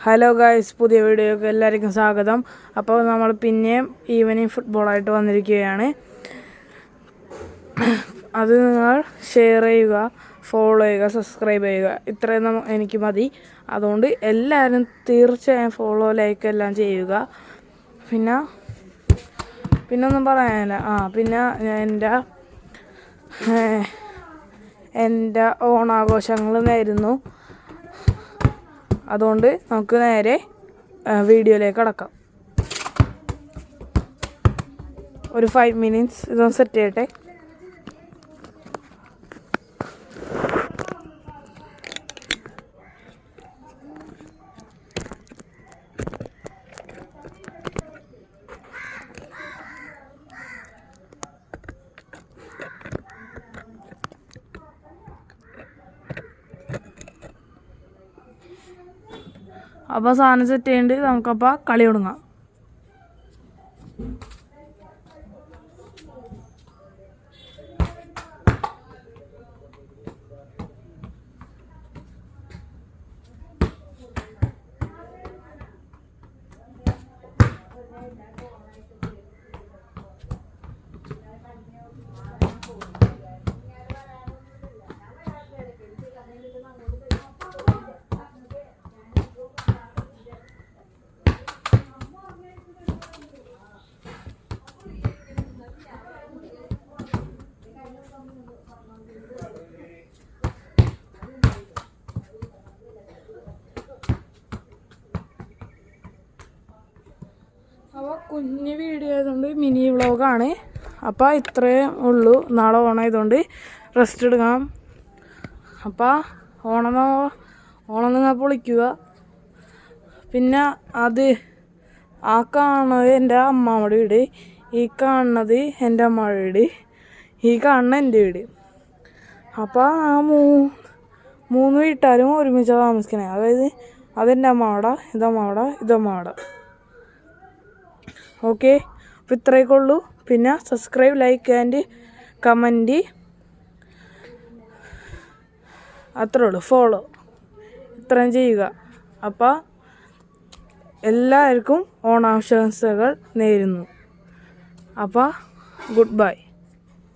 Hello guys, പുതിയ വീഡിയോക്ക് എല്ലാവർക്കും സ്വാഗതം. അപ്പോൾ നമ്മൾ പിന്നെയും ഈവനിങ് ഫുട്ബോളായിട്ട് വന്നിരിക്കുകയാണ്. അത് നിങ്ങൾ ഷെയർ ചെയ്യുക, ഫോളോ ചെയ്യുക, സബ്സ്ക്രൈബ് ചെയ്യുക. ഇത്രയും എനിക്ക് മതി. അതുകൊണ്ട് എല്ലാവരും തീർച്ചയായും ഫോളോ, ലൈക്ക് എല്ലാം ചെയ്യുക. പിന്നെ ഒന്നും പറയാനില്ല. പിന്നെ എൻ്റെ ഓണാഘോഷങ്ങൾ നേരുന്നു. അതുകൊണ്ട് നമുക്ക് നേരെ വീഡിയോയിലേക്ക് കടക്കാം. ഒരു 5 minutes ഇതൊന്ന് സെറ്റ് ചെയ്യട്ടെ. അപ്പോൾ സാധനം സെറ്റ് ചെയ്യേണ്ടി നമുക്കപ്പോൾ കളി തുടങ്ങാം. അപ്പോൾ കുഞ്ഞ് വീഡിയോ ആയതുകൊണ്ട് മിനി വ്ളോഗാണ്. അപ്പോൾ ഇത്രയേ ഉള്ളൂ. നാളെ ഓണമായതുകൊണ്ട് റെസ്റ്റ് എടുക്കാം. അപ്പോൾ ഓണം നിങ്ങൾ പൊളിക്കുക. പിന്നെ ആ കാണുന്നത് എൻ്റെ അമ്മാമ്മയുടെ വീട്, ഈ കാണുന്നത് എൻ്റെ അമ്മയുടെ വീട്, ഈ കാണുന്ന എൻ്റെ വീട്. അപ്പോൾ ആ മൂന്ന് വീട്ടുകാരും ഒരുമിച്ച് താമസിക്കണേ. അതായത് അതെൻ്റെ അമ്മാവിടെ, ഇതമ്മാവിടെ, ഇതമ്മാവിടെ. ഓക്കെ, അപ്പോൾ ഇത്രയൊക്കെ ഉള്ളൂ. പിന്നെ സബ്സ്ക്രൈബ്, ലൈക്ക് ആൻഡ് കമൻറ്റ്, അത്രേ ഉള്ളൂ. ഫോളോ ഇത്രയും ചെയ്യുക. അപ്പോൾ എല്ലാവർക്കും ഓണാശംസകൾ നേരുന്നു. അപ്പോൾ ഗുഡ് ബൈ.